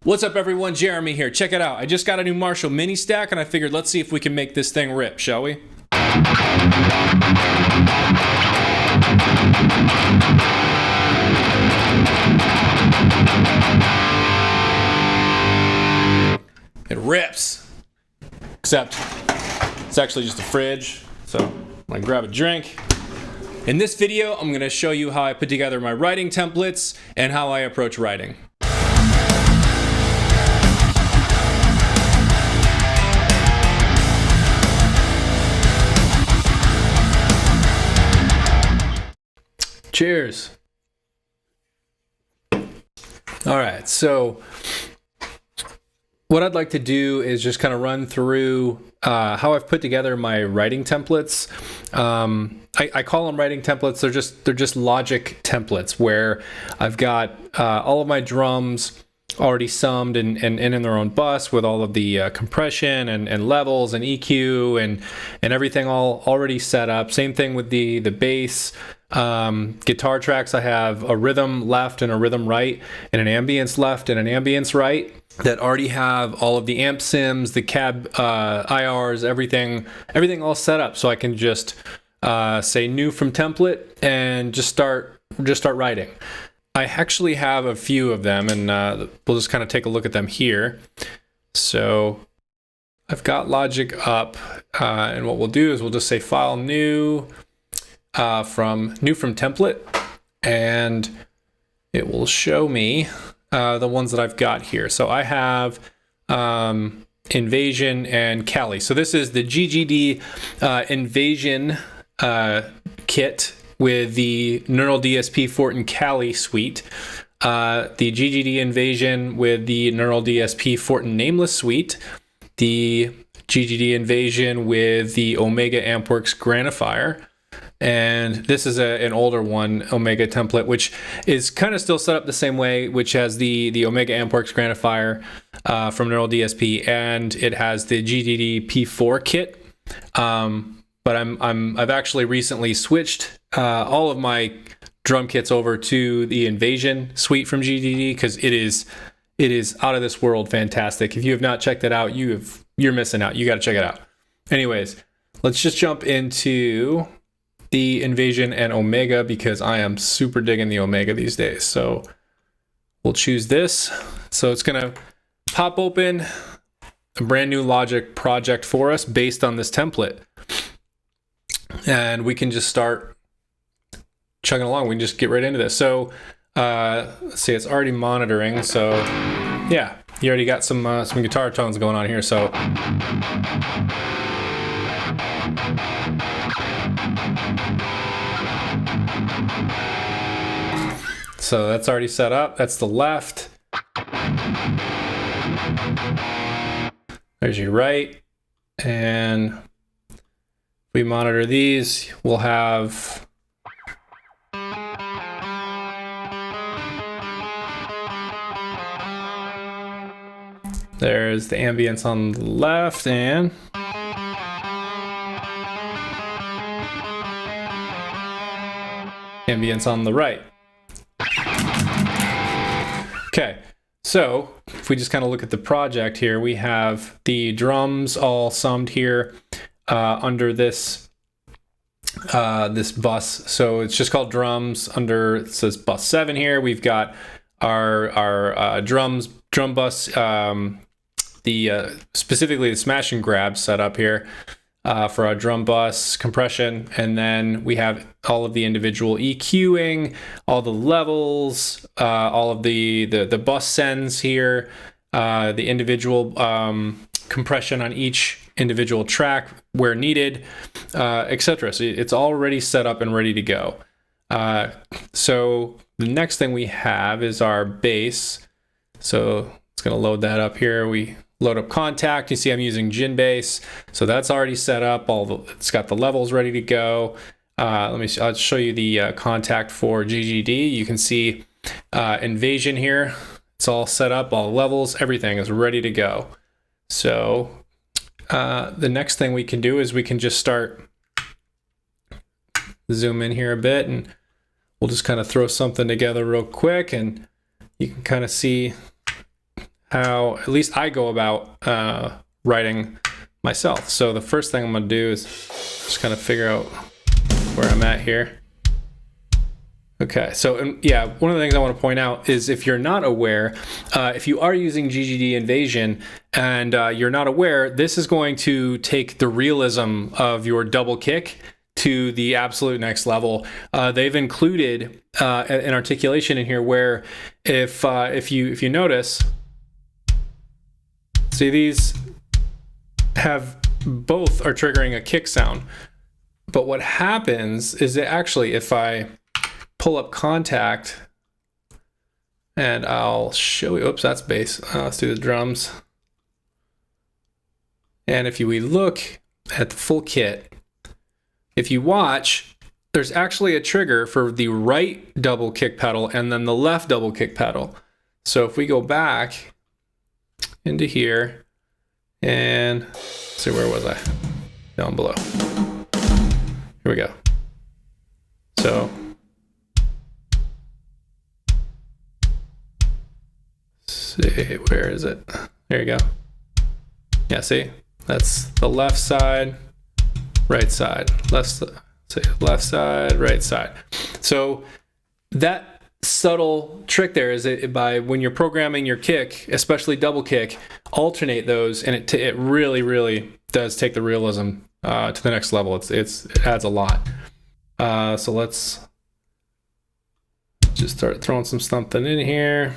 What's up everyone, Jeremy here. Check it out. I just got a new Marshall mini stack and I figured let's see if we can make this thing rip, shall we? It rips. Except it's actually just a fridge. So I'm gonna grab a drink. In this video, I'm gonna show you how I put together my writing templates and how I approach writing. Cheers. All right, so what I'd like to do is just kind of run through how I've put together my writing templates. I call them writing templates. They're just logic templates where I've got all of my drums already summed and in their own bus with all of the compression and levels and EQ and everything all already set up. Same thing with the bass. Guitar tracks, I have a rhythm left and a rhythm right, and an ambience left and an ambience right that already have all of the amp sims, the cab IRs, everything all set up. So I can just say new from template and just start writing. I actually have a few of them, and we'll just kind of take a look at them here. So I've got Logic up, and what we'll do is we'll just say file new from template, and it will show me the ones that I've got here. So I have Invasion and Cali. So this is the GGD Invasion kit with the NeuralDSP Fortin Cali Suite, the GGD Invasion with the NeuralDSP Fortin Nameless Suite, the GGD Invasion with the Omega Ampworks Granophyre, and this is an older one, Omega template, which is kind of still set up the same way, which has the Omega Ampworks Granophyre from NeuralDSP, and it has the GGD P4 kit. But I've actually recently switched all of my drum kits over to the Invasion suite from GGD because it is out of this world fantastic. If you have not checked it out, you're missing out. You got to check it out. Anyways, let's just jump into the Invasion and Omega because I am super digging the Omega these days. So we'll choose this. So it's gonna pop open a brand new Logic project for us based on this template. And we can just start chugging along. We can just get right into this. So let's see, it's already monitoring. So yeah, you already got some guitar tones going on here. So that's already set up. That's the left. There's your right. And if we monitor these, we'll have there's the ambience on the left and ambience on the right. Okay, so if we just kind of look at the project here, we have the drums all summed here under this bus. So it's just called drums under, it says bus 7 here. We've got our drum bus, specifically the smash and grab set up here for our drum bus compression, and then we have all of the individual EQing, all the levels, all of the bus sends here, the individual compression on each individual track where needed, etc. So it's already set up and ready to go. So the next thing we have is our bass. So it's going to load that up here. We load up contact. You see I'm using DjinnBass. So that's already set up. It's got the levels ready to go. I'll show you the contact for GGD. You can see Invasion here. It's all set up, all levels, everything is ready to go. So the next thing we can do is we can just start zoom in here a bit, and we'll just kind of throw something together real quick, and you can kind of see how at least I go about writing myself. So the first thing I'm going to do is just kind of figure out where I'm at here. Okay, so yeah, one of the things I want to point out is if you're not aware, if you are using GGD Invasion and you're not aware, this is going to take the realism of your double kick to the absolute next level. They've included an articulation in here where if you notice, see, these have both are triggering a kick sound. But what happens is that actually if I pull up contact and I'll show you, oops, that's bass. Let's do the drums. And if we look at the full kit, if you watch, there's actually a trigger for the right double kick pedal and then the left double kick pedal. So if we go back into here and let's see, where was I? Down below. Here we go. So see, where is it? There you go. Yeah, see, that's the left side, right side, left side, right side. So that subtle trick there is that by when you're programming your kick, especially double kick, alternate those, and it really does take the realism to the next level. It adds a lot. So let's just start throwing something in here.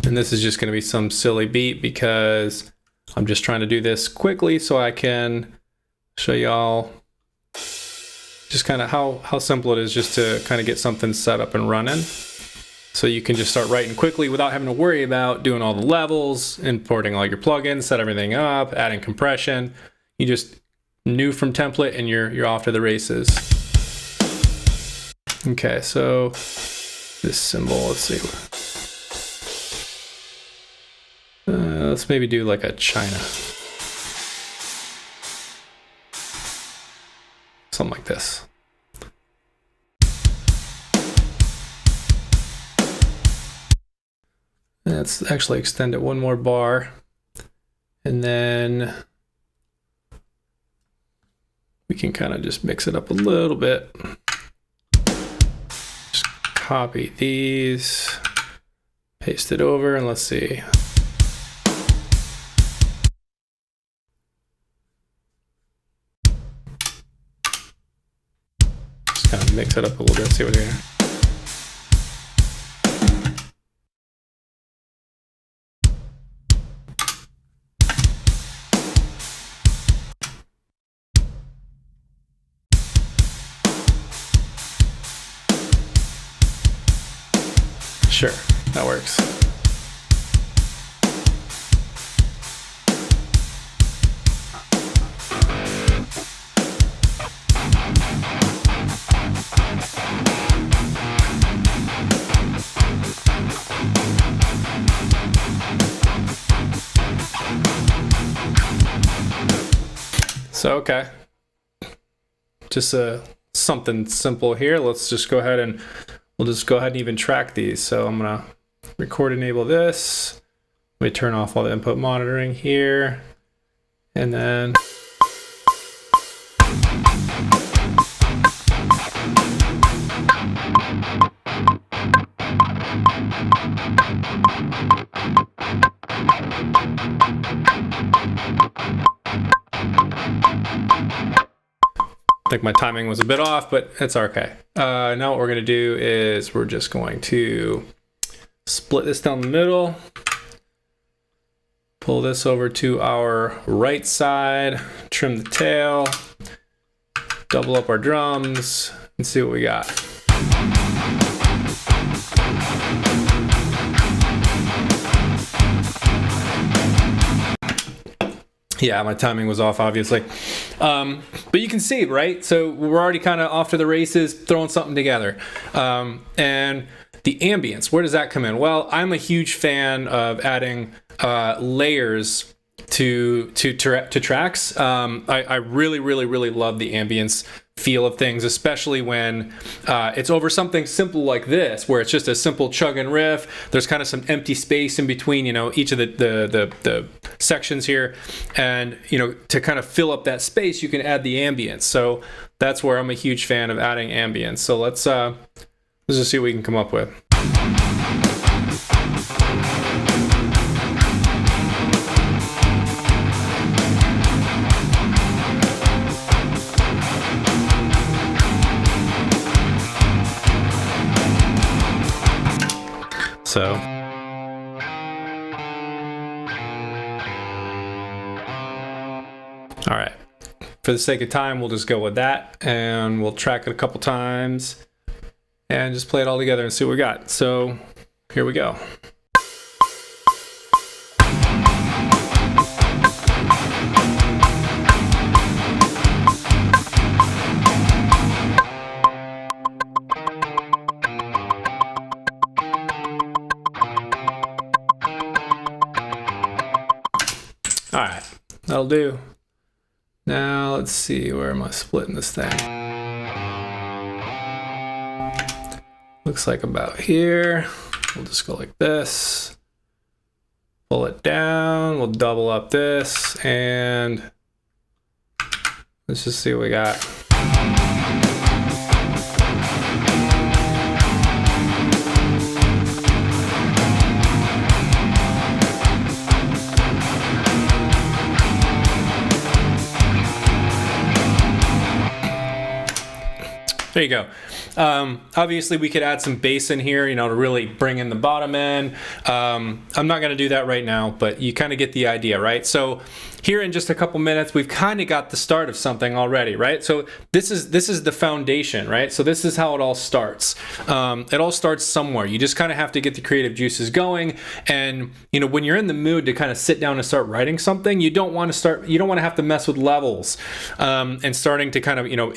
And this is just going to be some silly beat because I'm just trying to do this quickly so I can show y'all just kind of how simple it is just to kind of get something set up and running. So you can just start writing quickly without having to worry about doing all the levels, importing all your plugins, set everything up, adding compression. You just new from template and you're off to the races. Okay, so this cymbal, let's see. Let's maybe do like a China. Something like this. Let's actually extend it one more bar. And then we can kind of just mix it up a little bit. Just copy these, paste it over, and let's see. Kind of mix it up a little bit, see what here. Sure, that works. So, okay, just something simple here. Let's just go ahead and we'll just go ahead and even track these. So I'm gonna record enable this. We turn off all the input monitoring here, and then I think my timing was a bit off, but it's okay. Now what we're going to do is we're just going to split this down the middle, pull this over to our right side, trim the tail, double up our drums, and see what we got. Yeah, my timing was off, obviously. But you can see, right? So we're already kind of off to the races, throwing something together. And the ambience, where does that come in? Well, I'm a huge fan of adding layers to tracks. I really love the ambience feel of things, especially when it's over something simple like this, where it's just a simple chug and riff. There's kind of some empty space in between, you know, each of the sections here, and you know, to kind of fill up that space, you can add the ambience. So that's where I'm a huge fan of adding ambience. So let's just see what we can come up with. So all right, for the sake of time, we'll just go with that, and we'll track it a couple times and just play it all together and see what we got. So here we go. All right, that'll do. Now let's see, where am I splitting this thing? Looks like about here. We'll just go like this. Pull it down, we'll double up this, and let's just see what we got. There you go. Obviously, we could add some bass in here, you know, to really bring in the bottom end. I'm not going to do that right now, but you kind of get the idea, right? So here in just a couple minutes, we've kind of got the start of something already, right? So this is the foundation, right? So this is how it all starts. It all starts somewhere. You just kind of have to get the creative juices going, and you know, when you're in the mood to kind of sit down and start writing something, you don't want to have to mess with levels and starting to kind of, you know,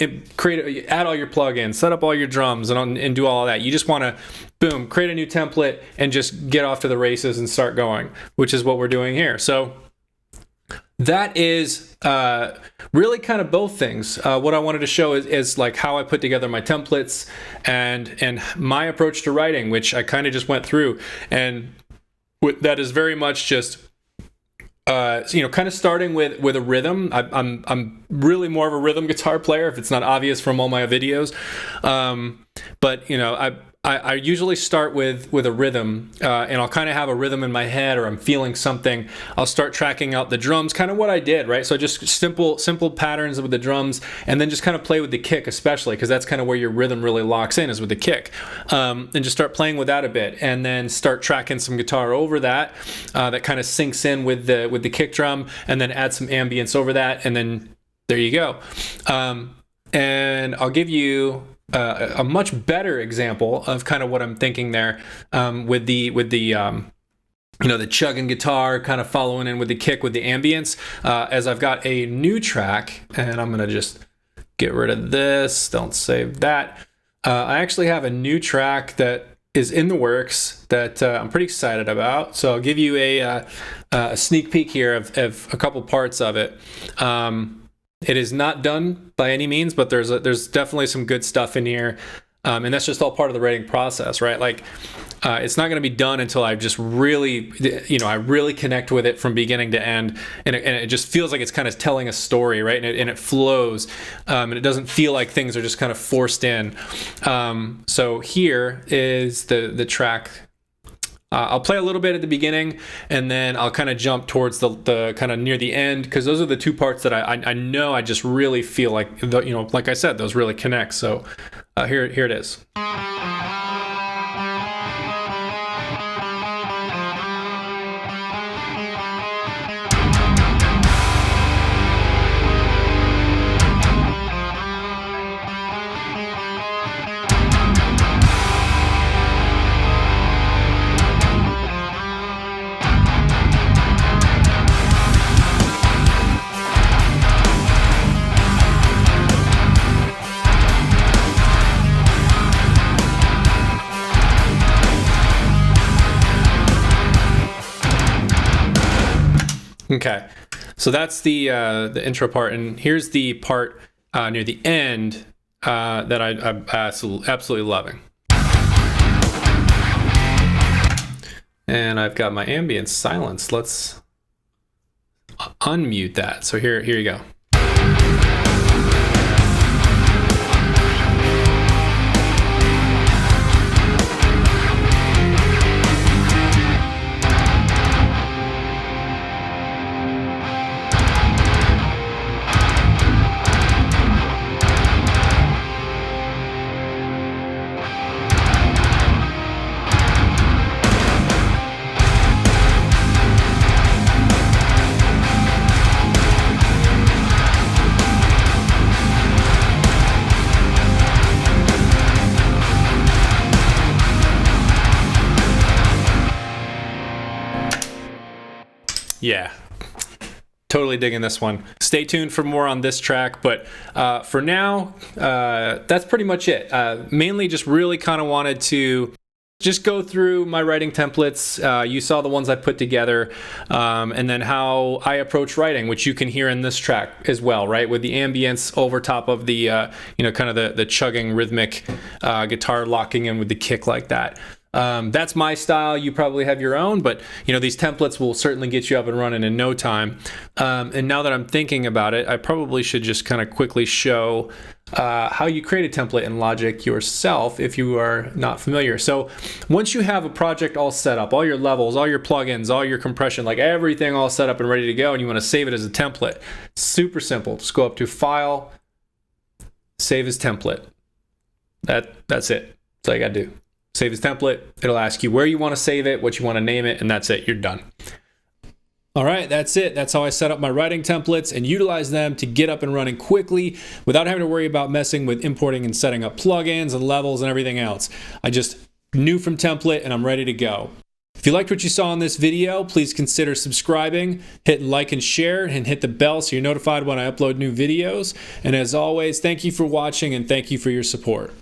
add all your plugins, set up all your drums, and do all of that. You just want to, boom, create a new template and just get off to the races and start going, which is what we're doing here. So that is really kind of both things. What I wanted to show is like how I put together my templates and my approach to writing, which I kind of just went through, and that is very much just you know, kind of starting with a rhythm. I'm really more of a rhythm guitar player, if it's not obvious from all my videos. But you know, I usually start with a rhythm, and I'll kind of have a rhythm in my head, or I'm feeling something. I'll start tracking out the drums, kind of what I did, right? So just simple patterns with the drums, and then just kind of play with the kick, especially because that's kind of where your rhythm really locks in, is with the kick. And just start playing with that a bit, and then start tracking some guitar over that, that kind of sinks in with the kick drum, and then add some ambience over that, and then there you go. And I'll give you a much better example of kind of what I'm thinking there, with the you know, the chugging guitar kind of following in with the kick with the ambience, as I've got a new track, and I'm gonna just get rid of this, don't save that. I actually have a new track that is in the works that I'm pretty excited about, so I'll give you a sneak peek here of a couple parts of it. It is not done by any means, but there's definitely some good stuff in here, and that's just all part of the writing process, right? Like, it's not going to be done until I just really, you know, I really connect with it from beginning to end, and it just feels like it's kind of telling a story, right? And it flows, and it doesn't feel like things are just kind of forced in. So here is the track. I'll play a little bit at the beginning, and then I'll kind of jump towards the kind of near the end, because those are the two parts that I know I just really feel like, you know, like I said, those really connect. So here it is. Okay, so that's the intro part, and here's the part near the end that I'm absolutely loving. And I've got my ambience silence. Let's unmute that. So here you go. Yeah, totally digging this one. Stay tuned for more on this track, but for now, that's pretty much it. Mainly just really kind of wanted to just go through my writing templates. You saw the ones I put together, and then how I approach writing, which you can hear in this track as well, right? With the ambience over top of the, kind of the chugging rhythmic guitar locking in with the kick like that. That's my style. You probably have your own, but these templates will certainly get you up and running in no time. And now that I'm thinking about it, I probably should just kind of quickly show how you create a template in Logic yourself if you are not familiar. So once you have a project all set up, all your levels, all your plugins, all your compression, like everything all set up and ready to go, and you want to save it as a template, super simple. Just go up to File, Save as Template. That's it. That's all you got to do. Save as template. It'll ask you where you want to save it, what you want to name it, and that's it. You're done. All right, that's it. That's how I set up my writing templates and utilize them to get up and running quickly without having to worry about messing with importing and setting up plugins and levels and everything else. I just new from template and I'm ready to go. If you liked what you saw in this video, please consider subscribing, hit like and share, and hit the bell so you're notified when I upload new videos. And as always, thank you for watching and thank you for your support.